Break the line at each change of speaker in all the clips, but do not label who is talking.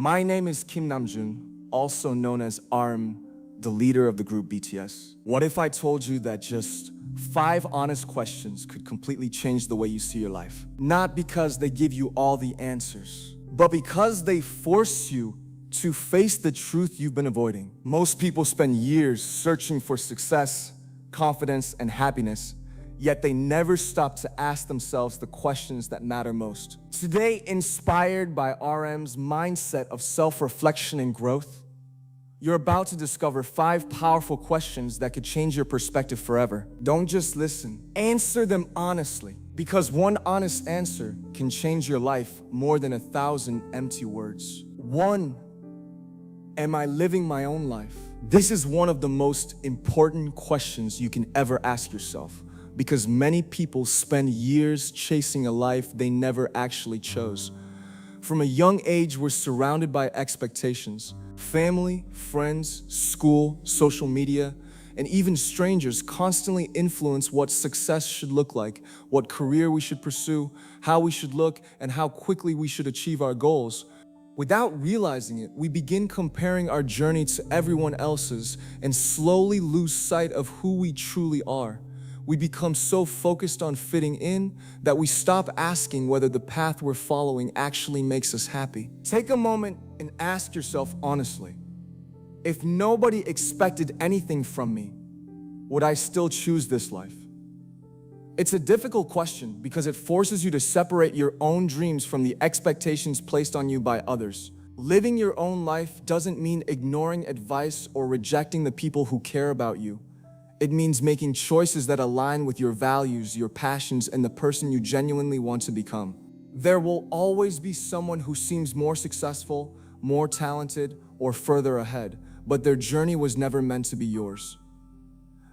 My name is Kim Namjoon, also known as RM, the leader of the group BTS. What if I told you that just 5 honest questions could completely change the way you see your life? Not because they give you all the answers, but because they force you to face the truth you've been avoiding. Most people spend years searching for success, confidence, and happiness, yet they never stop to ask themselves the questions that matter most. Today, inspired by RM's mindset of self-reflection and growth, you're about to discover 5 powerful questions that could change your perspective forever. Don't just listen, answer them honestly, because one honest answer can change your life more than 1,000 empty words. 1. Am I living my own life? This is one of the most important questions you can ever ask yourself, because many people spend years chasing a life they never actually chose. From a young age, we're surrounded by expectations. Family, friends, school, social media, and even strangers constantly influence what success should look like, what career we should pursue, how we should look, and how quickly we should achieve our goals. Without realizing it, we begin comparing our journey to everyone else's and slowly lose sight of who we truly are. We become so focused on fitting in that we stop asking whether the path we're following actually makes us happy. Take a moment and ask yourself honestly, if nobody expected anything from me, would I still choose this life? It's a difficult question because it forces you to separate your own dreams from the expectations placed on you by others. Living your own life doesn't mean ignoring advice or rejecting the people who care about you. It means making choices that align with your values, your passions, and the person you genuinely want to become. There will always be someone who seems more successful, more talented, or further ahead, but their journey was never meant to be yours.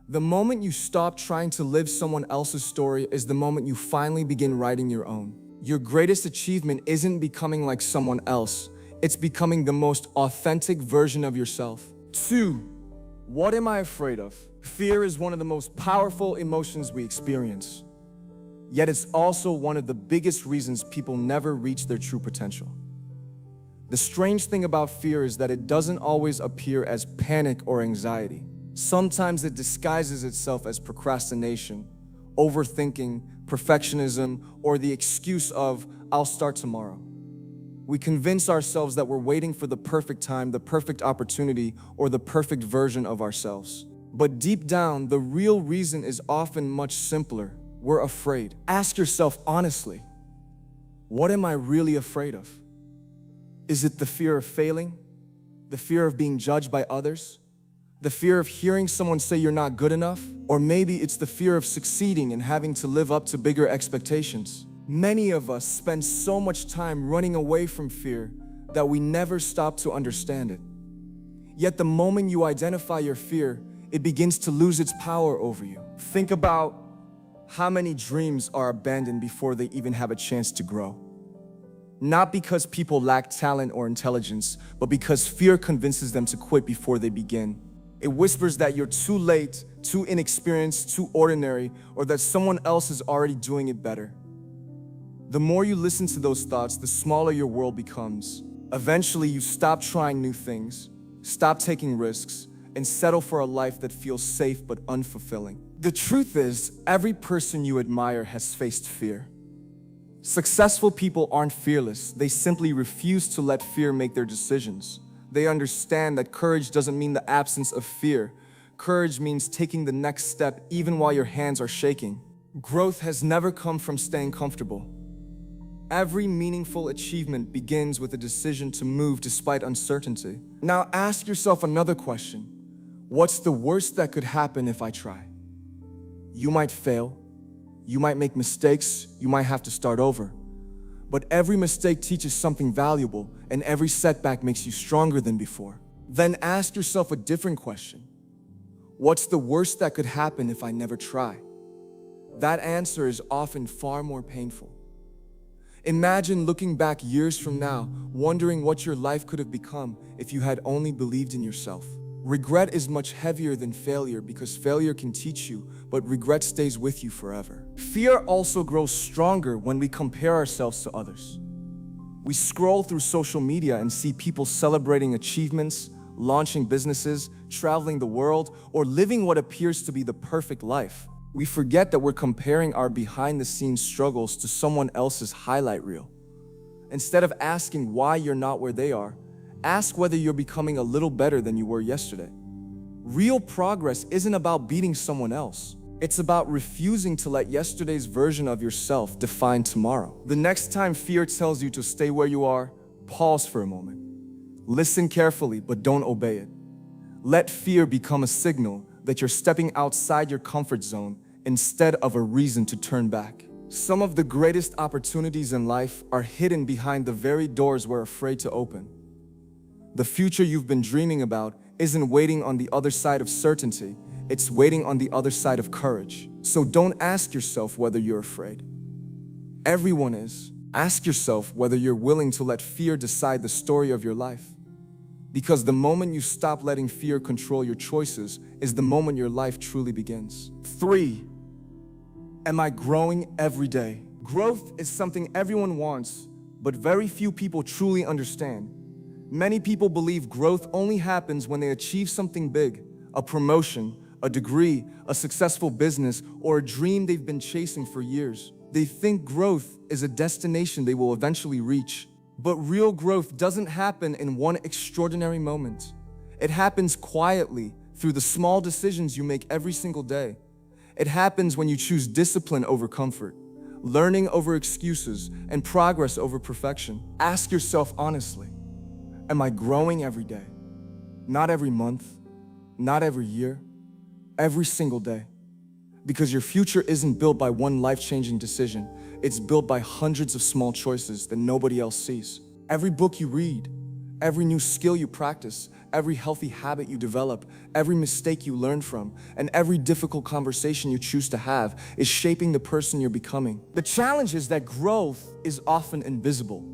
The moment you stop trying to live someone else's story is the moment you finally begin writing your own. Your greatest achievement isn't becoming like someone else, it's becoming the most authentic version of yourself. 2. What am I afraid of? Fear is one of the most powerful emotions we experience. Yet it's also one of the biggest reasons people never reach their true potential. The strange thing about fear is that it doesn't always appear as panic or anxiety. Sometimes it disguises itself as procrastination, overthinking, perfectionism, or the excuse of, "I'll start tomorrow." We convince ourselves that we're waiting for the perfect time, the perfect opportunity, or the perfect version of ourselves. But deep down, the real reason is often much simpler. We're afraid. Ask yourself honestly, what am I really afraid of? Is it the fear of failing? The fear of being judged by others? The fear of hearing someone say you're not good enough? Or maybe it's the fear of succeeding and having to live up to bigger expectations. Many of us spend so much time running away from fear that we never stop to understand it. Yet the moment you identify your fear, it begins to lose its power over you. Think about how many dreams are abandoned before they even have a chance to grow. Not because people lack talent or intelligence, but because fear convinces them to quit before they begin. It whispers that you're too late, too inexperienced, too ordinary, or that someone else is already doing it better. The more you listen to those thoughts, the smaller your world becomes. Eventually, you stop trying new things, stop taking risks, and settle for a life that feels safe but unfulfilling. The truth is, every person you admire has faced fear. Successful people aren't fearless. They simply refuse to let fear make their decisions. They understand that courage doesn't mean the absence of fear. Courage means taking the next step even while your hands are shaking. Growth has never come from staying comfortable. Every meaningful achievement begins with a decision to move despite uncertainty. Now ask yourself another question. What's the worst that could happen if I try? You might fail. You might make mistakes. You might have to start over. But every mistake teaches something valuable, and every setback makes you stronger than before. Then ask yourself a different question. What's the worst that could happen if I never try? That answer is often far more painful. Imagine looking back years from now, wondering what your life could have become if you had only believed in yourself. Regret is much heavier than failure because failure can teach you, but regret stays with you forever. Fear also grows stronger when we compare ourselves to others. We scroll through social media and see people celebrating achievements, launching businesses, traveling the world, or living what appears to be the perfect life. We forget that we're comparing our behind-the-scenes struggles to someone else's highlight reel. Instead of asking why you're not where they are, ask whether you're becoming a little better than you were yesterday. Real progress isn't about beating someone else. It's about refusing to let yesterday's version of yourself define tomorrow. The next time fear tells you to stay where you are, pause for a moment. Listen carefully, but don't obey it. Let fear become a signal that you're stepping outside your comfort zone instead of a reason to turn back. Some of the greatest opportunities in life are hidden behind the very doors we're afraid to open. The future you've been dreaming about isn't waiting on the other side of certainty, it's waiting on the other side of courage. So don't ask yourself whether you're afraid. Everyone is. Ask yourself whether you're willing to let fear decide the story of your life. Because the moment you stop letting fear control your choices is the moment your life truly begins. 3. Am I growing every day? Growth is something everyone wants, but very few people truly understand. Many people believe growth only happens when they achieve something big, a promotion, a degree, a successful business, or a dream they've been chasing for years. They think growth is a destination they will eventually reach. But real growth doesn't happen in one extraordinary moment. It happens quietly through the small decisions you make every single day. It happens when you choose discipline over comfort, learning over excuses, and progress over perfection. Ask yourself honestly, am I growing every day? Not every month, not every year, every single day. Because your future isn't built by one life-changing decision. It's built by hundreds of small choices that nobody else sees. Every book you read, every new skill you practice, every healthy habit you develop, every mistake you learn from, and every difficult conversation you choose to have is shaping the person you're becoming. The challenge is that growth is often invisible.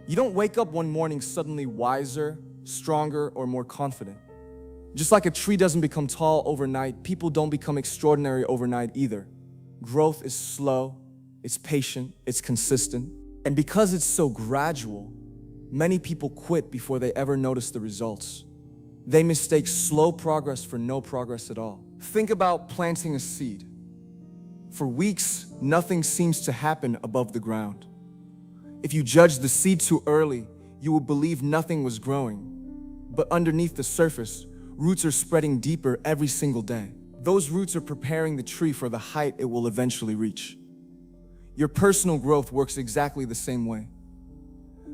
You don't wake up one morning suddenly wiser, stronger, or more confident. Just like a tree doesn't become tall overnight, people don't become extraordinary overnight either. Growth is slow, it's patient, it's consistent. And because it's so gradual, many people quit before they ever notice the results. They mistake slow progress for no progress at all. Think about planting a seed. For weeks, nothing seems to happen above the ground. If you judge the seed too early, you will believe nothing was growing. But underneath the surface, roots are spreading deeper every single day. Those roots are preparing the tree for the height it will eventually reach. Your personal growth works exactly the same way.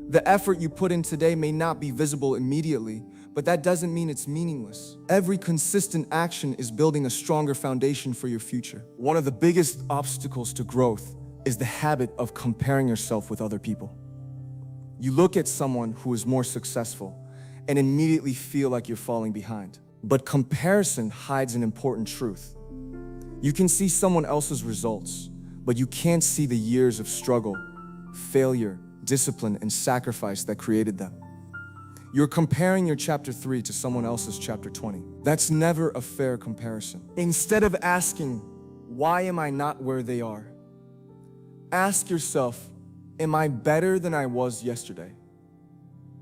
The effort you put in today may not be visible immediately, but that doesn't mean it's meaningless. Every consistent action is building a stronger foundation for your future. One of the biggest obstacles to growth is the habit of comparing yourself with other people. You look at someone who is more successful and immediately feel like you're falling behind. But comparison hides an important truth. You can see someone else's results, but you can't see the years of struggle, failure, discipline, and sacrifice that created them. You're comparing your chapter 3 to someone else's chapter 20. That's never a fair comparison. Instead of asking, why am I not where they are? Ask yourself, am I better than I was yesterday?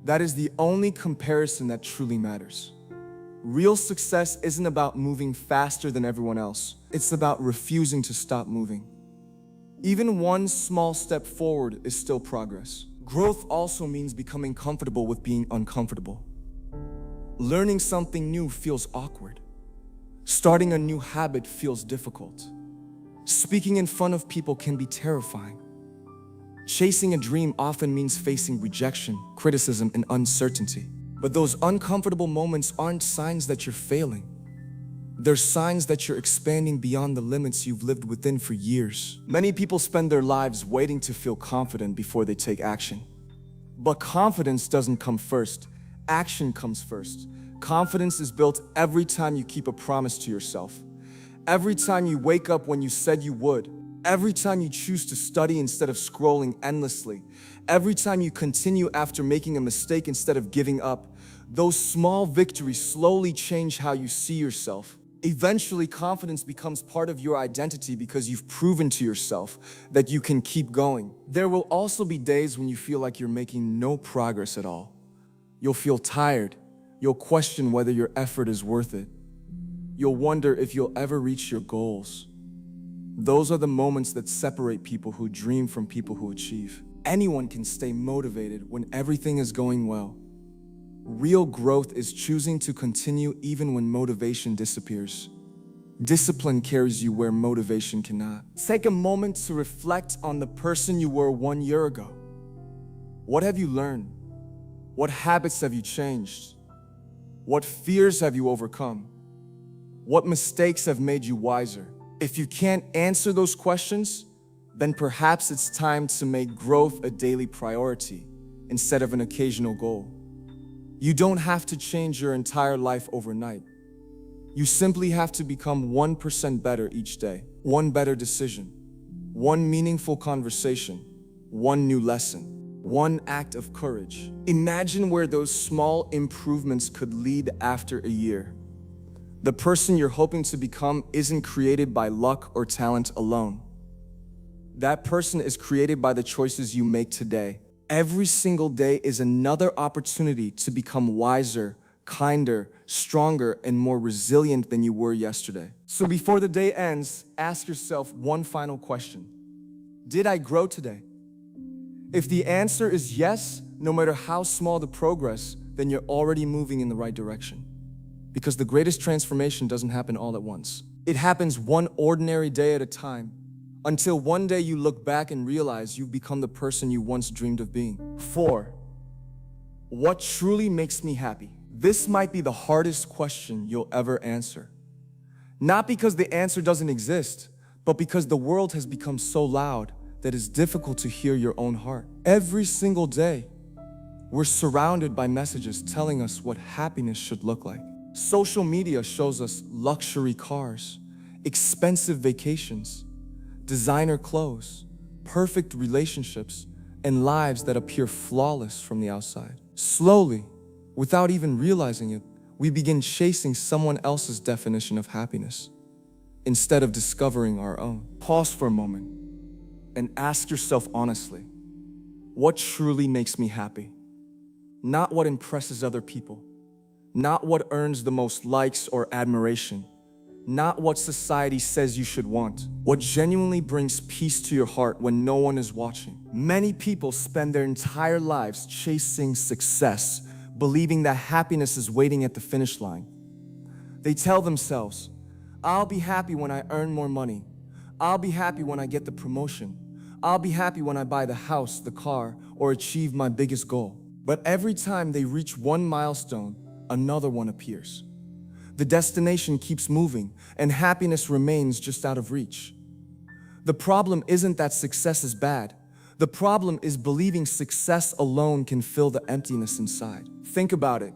That is the only comparison that truly matters. Real success isn't about moving faster than everyone else. It's about refusing to stop moving. Even one small step forward is still progress. Growth also means becoming comfortable with being uncomfortable. Learning something new feels awkward. Starting a new habit feels difficult. Speaking in front of people can be terrifying. Chasing a dream often means facing rejection, criticism, and uncertainty. But those uncomfortable moments aren't signs that you're failing. They're signs that you're expanding beyond the limits you've lived within for years. Many people spend their lives waiting to feel confident before they take action. But confidence doesn't come first. Action comes first. Confidence is built every time you keep a promise to yourself. Every time you wake up when you said you would. Every time you choose to study instead of scrolling endlessly. Every time you continue after making a mistake instead of giving up. Those small victories slowly change how you see yourself. Eventually, confidence becomes part of your identity because you've proven to yourself that you can keep going. There will also be days when you feel like you're making no progress at all. You'll feel tired. You'll question whether your effort is worth it. You'll wonder if you'll ever reach your goals. Those are the moments that separate people who dream from people who achieve. Anyone can stay motivated when everything is going well. Real growth is choosing to continue even when motivation disappears. Discipline carries you where motivation cannot. Take a moment to reflect on the person you were 1 year ago. What have you learned? What habits have you changed? What fears have you overcome? What mistakes have made you wiser? If you can't answer those questions, then perhaps it's time to make growth a daily priority instead of an occasional goal. You don't have to change your entire life overnight. You simply have to become 1% better each day. One better decision, one meaningful conversation, one new lesson, one act of courage. Imagine where those small improvements could lead after a year. The person you're hoping to become isn't created by luck or talent alone. That person is created by the choices you make today. Every single day is another opportunity to become wiser, kinder, stronger, and more resilient than you were yesterday. So before the day ends, ask yourself one final question. Did I grow today? If the answer is yes, no matter how small the progress, then you're already moving in the right direction. Because the greatest transformation doesn't happen all at once. It happens one ordinary day at a time, until one day you look back and realize you've become the person you once dreamed of being. 4. What truly makes me happy? This might be the hardest question you'll ever answer. Not because the answer doesn't exist, but because the world has become so loud that it's difficult to hear your own heart. Every single day, we're surrounded by messages telling us what happiness should look like. Social media shows us luxury cars, expensive vacations, designer clothes, perfect relationships, and lives that appear flawless from the outside. Slowly, without even realizing it, we begin chasing someone else's definition of happiness instead of discovering our own. Pause for a moment and ask yourself honestly, what truly makes me happy? Not what impresses other people, not what earns the most likes or admiration, not what society says you should want. What genuinely brings peace to your heart when no one is watching. Many people spend their entire lives chasing success, believing that happiness is waiting at the finish line. They tell themselves, I'll be happy when I earn more money. I'll be happy when I get the promotion. I'll be happy when I buy the house, the car, or achieve my biggest goal. But every time they reach one milestone, another one appears. The destination keeps moving, and happiness remains just out of reach. The problem isn't that success is bad. The problem is believing success alone can fill the emptiness inside. Think about it.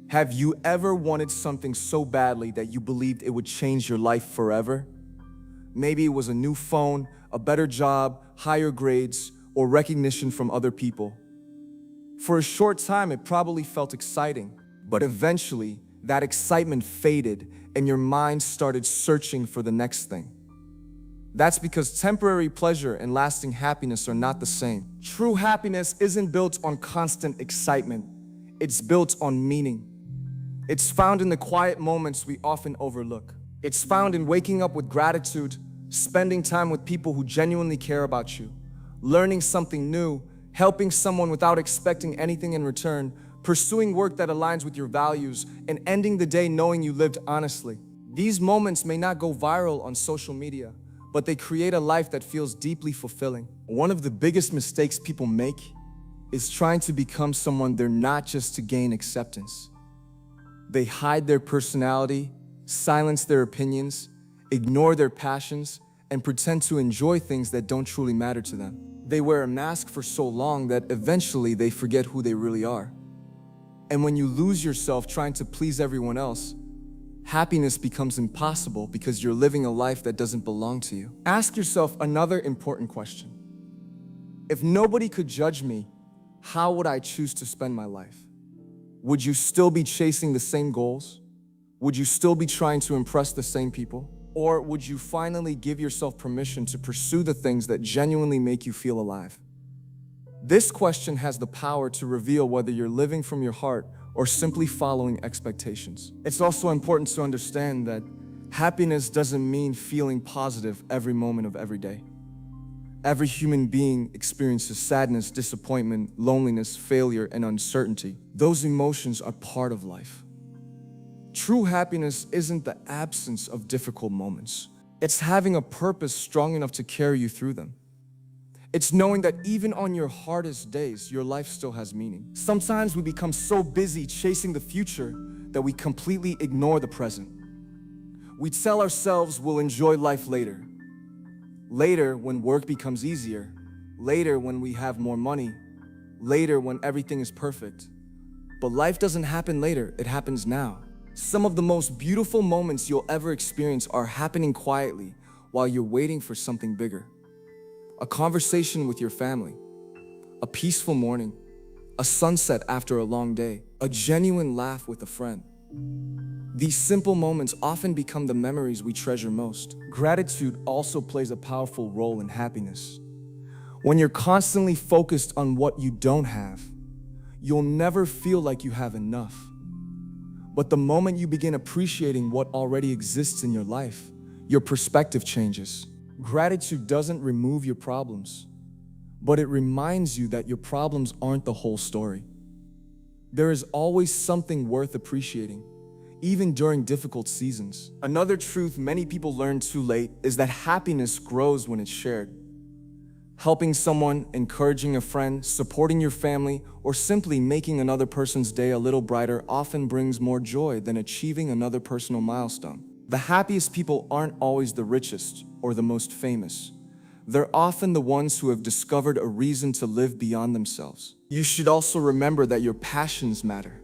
Have you ever wanted something so badly that you believed it would change your life forever? Maybe it was a new phone, a better job, higher grades, or recognition from other people. For a short time, it probably felt exciting, but eventually, that excitement faded and your mind started searching for the next thing. That's because temporary pleasure and lasting happiness are not the same. True happiness isn't built on constant excitement. It's built on meaning. It's found in the quiet moments we often overlook. It's found in waking up with gratitude, spending time with people who genuinely care about you, learning something new, helping someone without expecting anything in return, pursuing work that aligns with your values, and ending the day knowing you lived honestly. These moments may not go viral on social media, but they create a life that feels deeply fulfilling. One of the biggest mistakes people make is trying to become someone they're not just to gain acceptance. They hide their personality, silence their opinions, ignore their passions, and pretend to enjoy things that don't truly matter to them. They wear a mask for so long that eventually they forget who they really are. And when you lose yourself trying to please everyone else, happiness becomes impossible because you're living a life that doesn't belong to you. Ask yourself another important question. If nobody could judge me, how would I choose to spend my life? Would you still be chasing the same goals? Would you still be trying to impress the same people? Or would you finally give yourself permission to pursue the things that genuinely make you feel alive? This question has the power to reveal whether you're living from your heart or simply following expectations. It's also important to understand that happiness doesn't mean feeling positive every moment of every day. Every human being experiences sadness, disappointment, loneliness, failure, and uncertainty. Those emotions are part of life. True happiness isn't the absence of difficult moments. It's having a purpose strong enough to carry you through them. It's knowing that even on your hardest days, your life still has meaning. Sometimes we become so busy chasing the future that we completely ignore the present. We tell ourselves we'll enjoy life later. Later when work becomes easier. Later when we have more money. Later when everything is perfect. But life doesn't happen later, it happens now. Some of the most beautiful moments you'll ever experience are happening quietly while you're waiting for something bigger. A conversation with your family, a peaceful morning, a sunset after a long day, a genuine laugh with a friend. These simple moments often become the memories we treasure most. Gratitude also plays a powerful role in happiness. When you're constantly focused on what you don't have, you'll never feel like you have enough. But the moment you begin appreciating what already exists in your life, your perspective changes. Gratitude doesn't remove your problems, but it reminds you that your problems aren't the whole story. There is always something worth appreciating, even during difficult seasons. Another truth many people learn too late is that happiness grows when it's shared. Helping someone, encouraging a friend, supporting your family, or simply making another person's day a little brighter often brings more joy than achieving another personal milestone. The happiest people aren't always the richest or the most famous. They're often the ones who have discovered a reason to live beyond themselves. You should also remember that your passions matter.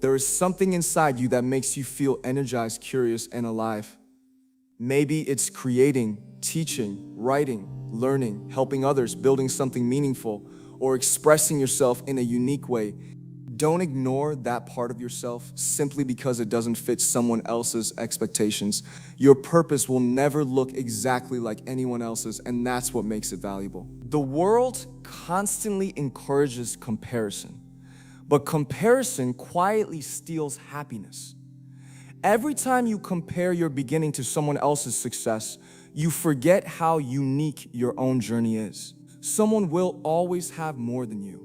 There is something inside you that makes you feel energized, curious, and alive. Maybe it's creating, teaching, writing, learning, helping others, building something meaningful, or expressing yourself in a unique way. Don't ignore that part of yourself simply because it doesn't fit someone else's expectations. Your purpose will never look exactly like anyone else's, and that's what makes it valuable. The world constantly encourages comparison, but comparison quietly steals happiness. Every time you compare your beginning to someone else's success, you forget how unique your own journey is. Someone will always have more than you,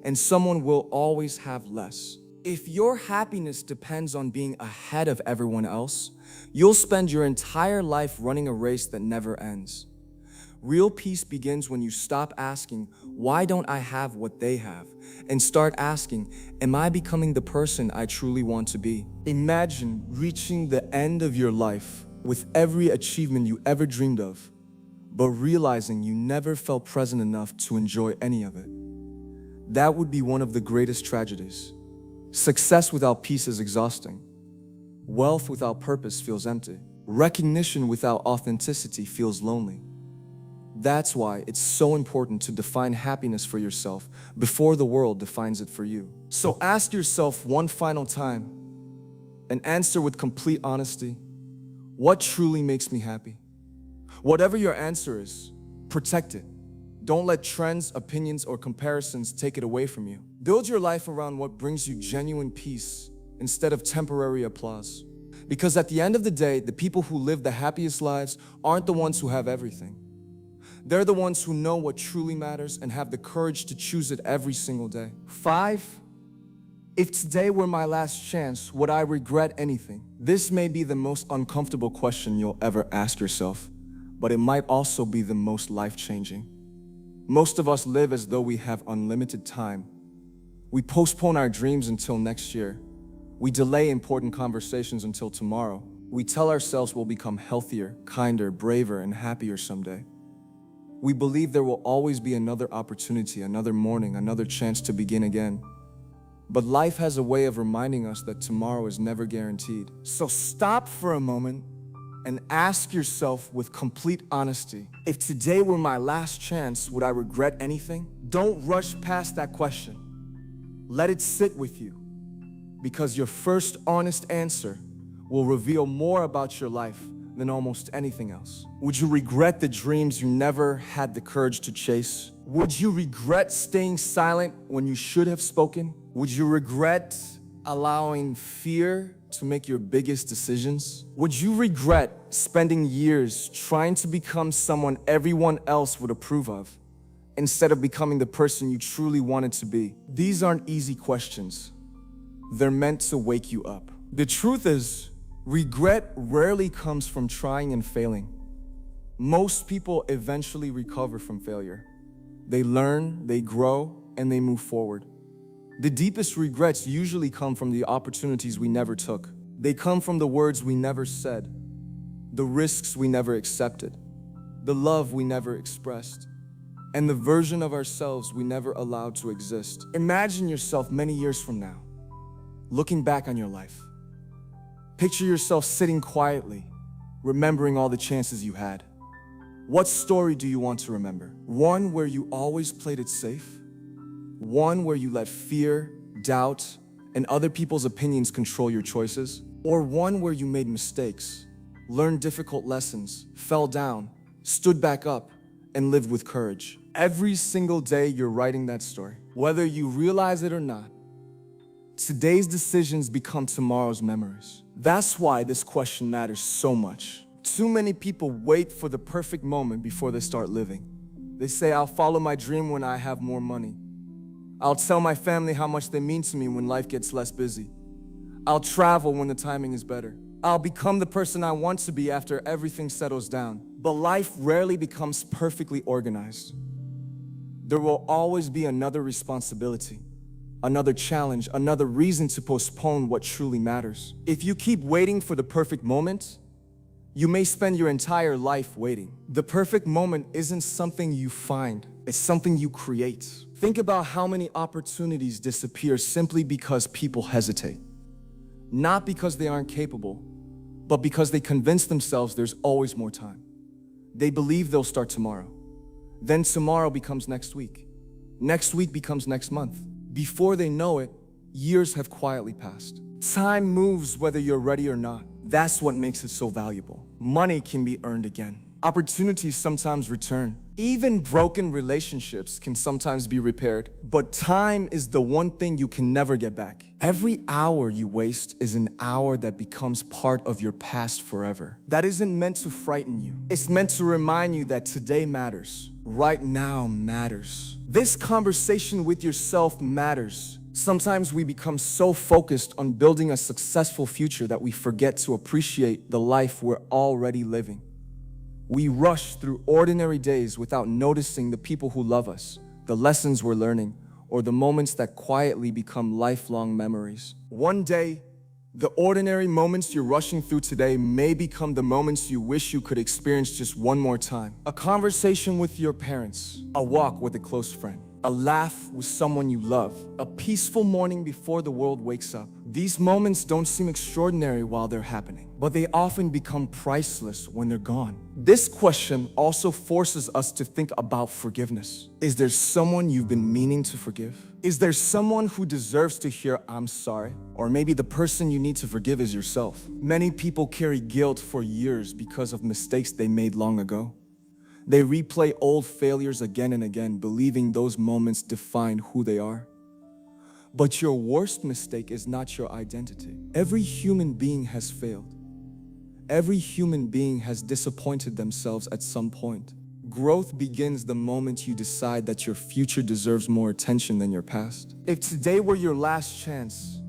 and someone will always have less. If your happiness depends on being ahead of everyone else, you'll spend your entire life running a race that never ends. Real peace begins when you stop asking, why don't I have what they have? And start asking, am I becoming the person I truly want to be? Imagine reaching the end of your life with every achievement you ever dreamed of, but realizing you never felt present enough to enjoy any of it. That would be one of the greatest tragedies. Success without peace is exhausting. Wealth without purpose feels empty. Recognition without authenticity feels lonely. That's why it's so important to define happiness for yourself before the world defines it for you. So ask yourself one final time and answer with complete honesty, what truly makes me happy? Whatever your answer is, protect it. Don't let trends, opinions, or comparisons take it away from you. Build your life around what brings you genuine peace instead of temporary applause. Because at the end of the day, the people who live the happiest lives aren't the ones who have everything. They're the ones who know what truly matters and have the courage to choose it every single day. 5. If today were my last chance, would I regret anything? This may be the most uncomfortable question you'll ever ask yourself, but it might also be the most life-changing. Most of us live as though we have unlimited time. We postpone our dreams until next year. We delay important conversations until tomorrow. We tell ourselves we'll become healthier, kinder, braver, and happier someday. We believe there will always be another opportunity, another morning, another chance to begin again. But life has a way of reminding us that tomorrow is never guaranteed. So stop for a moment and ask yourself with complete honesty, if today were my last chance, would I regret anything? Don't rush past that question. Let it sit with you, because your first honest answer will reveal more about your life than almost anything else. Would you regret the dreams you never had the courage to chase? Would you regret staying silent when you should have spoken? Would you regret allowing fear to make your biggest decisions? Would you regret spending years trying to become someone everyone else would approve of, instead of becoming the person you truly wanted to be? These aren't easy questions. They're meant to wake you up. The truth is, regret rarely comes from trying and failing. Most people eventually recover from failure. They learn, they grow, and they move forward. The deepest regrets usually come from the opportunities we never took. They come from the words we never said, the risks we never accepted, the love we never expressed, and the version of ourselves we never allowed to exist. Imagine yourself many years from now, looking back on your life. Picture yourself sitting quietly, remembering all the chances you had. What story do you want to remember? One where you always played it safe? One where you let fear, doubt, and other people's opinions control your choices? Or one where you made mistakes, learned difficult lessons, fell down, stood back up, and lived with courage? Every single day you're writing that story. Whether you realize it or not, today's decisions become tomorrow's memories. That's why this question matters so much. Too many people wait for the perfect moment before they start living. They say, I'll follow my dream when I have more money. I'll tell my family how much they mean to me when life gets less busy. I'll travel when the timing is better. I'll become the person I want to be after everything settles down. But life rarely becomes perfectly organized. There will always be another responsibility, another challenge, another reason to postpone what truly matters. If you keep waiting for the perfect moment, you may spend your entire life waiting. The perfect moment isn't something you find, it's something you create. Think about how many opportunities disappear simply because people hesitate. Not because they aren't capable, but because they convince themselves there's always more time. They believe they'll start tomorrow. Then tomorrow becomes next week. Next week becomes next month. Before they know it, years have quietly passed. Time moves whether you're ready or not. That's what makes it so valuable. Money can be earned again. Opportunities sometimes return. Even broken relationships can sometimes be repaired. But time is the one thing you can never get back. Every hour you waste is an hour that becomes part of your past forever. That isn't meant to frighten you. It's meant to remind you that today matters. Right now matters. This conversation with yourself matters. Sometimes we become so focused on building a successful future that we forget to appreciate the life we're already living. We rush through ordinary days without noticing the people who love us, the lessons we're learning, or the moments that quietly become lifelong memories. One day, the ordinary moments you're rushing through today may become the moments you wish you could experience just one more time. A conversation with your parents, a walk with a close friend, a laugh with someone you love, a peaceful morning before the world wakes up. These moments don't seem extraordinary while they're happening, but they often become priceless when they're gone. This question also forces us to think about forgiveness. Is there someone you've been meaning to forgive? Is there someone who deserves to hear, I'm sorry? Or maybe the person you need to forgive is yourself. Many people carry guilt for years because of mistakes they made long ago. They replay old failures again and again, believing those moments define who they are. But your worst mistake is not your identity. Every human being has failed. Every human being has disappointed themselves at some point. Growth begins the moment you decide that your future deserves more attention than your past. If today were your last chance,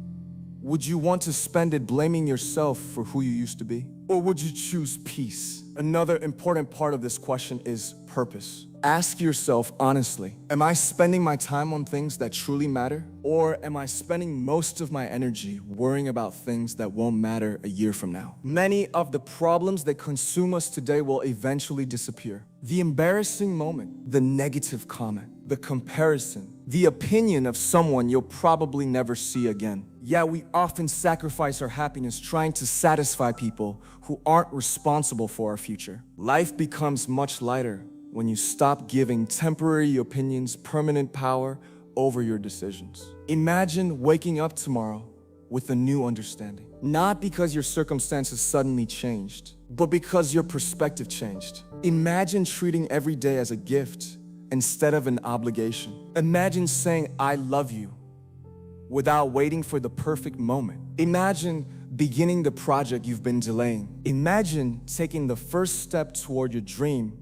would you want to spend it blaming yourself for who you used to be? Or would you choose peace? Another important part of this question is purpose. Ask yourself honestly, am I spending my time on things that truly matter? Or am I spending most of my energy worrying about things that won't matter a year from now? Many of the problems that consume us today will eventually disappear. The embarrassing moment, the negative comment, the comparison, the opinion of someone you'll probably never see again. Yeah, we often sacrifice our happiness trying to satisfy people who aren't responsible for our future. Life becomes much lighter when you stop giving temporary opinions permanent power over your decisions. Imagine waking up tomorrow with a new understanding. Not because your circumstances suddenly changed, but because your perspective changed. Imagine treating every day as a gift instead of an obligation. Imagine saying, "I love you," without waiting for the perfect moment. Imagine beginning the project you've been delaying. Imagine taking the first step toward your dream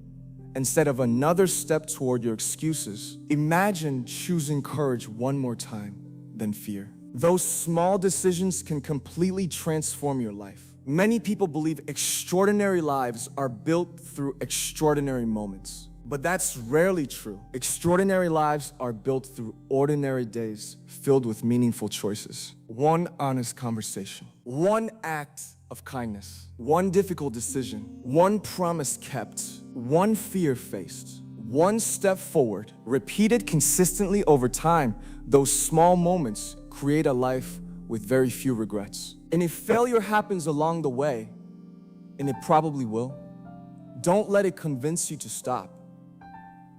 instead of another step toward your excuses. Imagine choosing courage one more time than fear. Those small decisions can completely transform your life. Many people believe extraordinary lives are built through extraordinary moments. But that's rarely true. Extraordinary lives are built through ordinary days filled with meaningful choices. One honest conversation, one act of kindness, one difficult decision, one promise kept, one fear faced, one step forward. Repeated consistently over time, those small moments create a life with very few regrets. And if failure happens along the way, and it probably will, don't let it convince you to stop.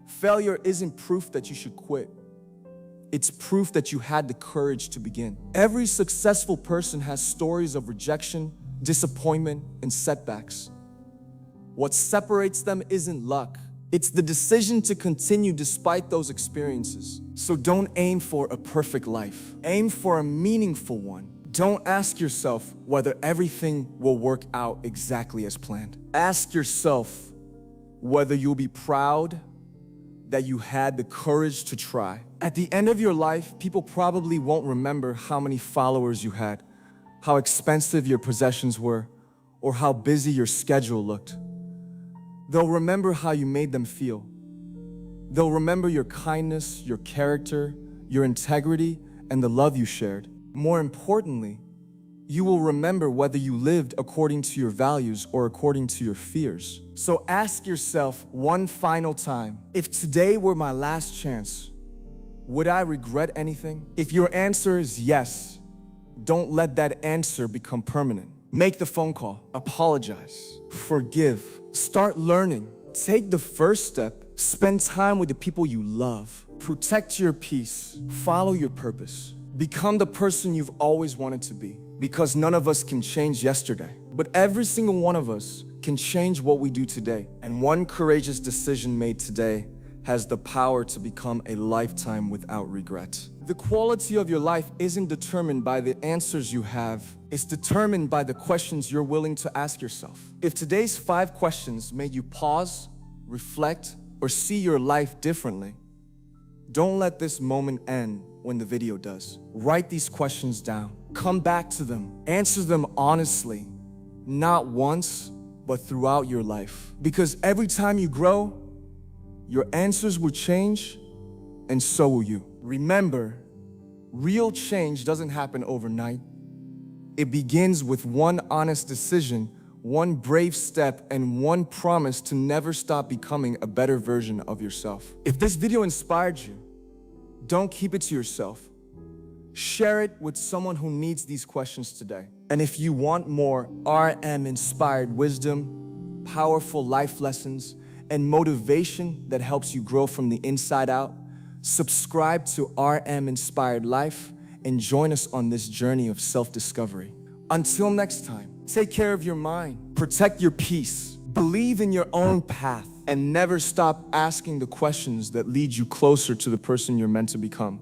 Failure isn't proof that you should quit. It's proof that you had the courage to begin. Every successful person has stories of rejection, disappointment, and setbacks. What separates them isn't luck. It's the decision to continue despite those experiences. So don't aim for a perfect life. Aim for a meaningful one. Don't ask yourself whether everything will work out exactly as planned. Ask yourself whether you'll be proud that you had the courage to try. At the end of your life, people probably won't remember how many followers you had, how expensive your possessions were, or how busy your schedule looked. They'll remember how you made them feel. They'll remember your kindness, your character, your integrity, and the love you shared. More importantly, you will remember whether you lived according to your values or according to your fears. So ask yourself one final time, if today were my last chance, would I regret anything? If your answer is yes, don't let that answer become permanent. Make the phone call, apologize, forgive, start learning, take the first step, spend time with the people you love, protect your peace, follow your purpose, become the person you've always wanted to be. Because none of us can change yesterday, but every single one of us can change what we do today. And one courageous decision made today has the power to become a lifetime without regret. The quality of your life isn't determined by the answers you have, it's determined by the questions you're willing to ask yourself. If today's 5 questions made you pause, reflect, or see your life differently, don't let this moment end when the video does. Write these questions down. Come back to them. Answer them honestly, not once, but throughout your life. Because every time you grow, your answers will change, and so will you. Remember, real change doesn't happen overnight. It begins with one honest decision, one brave step, and one promise to never stop becoming a better version of yourself. If this video inspired you, don't keep it to yourself. Share it with someone who needs these questions today. And if you want more RM-inspired wisdom, powerful life lessons, and motivation that helps you grow from the inside out, subscribe to RM-Inspired Life and join us on this journey of self-discovery. Until next time, take care of your mind, protect your peace, believe in your own path, and never stop asking the questions that lead you closer to the person you're meant to become.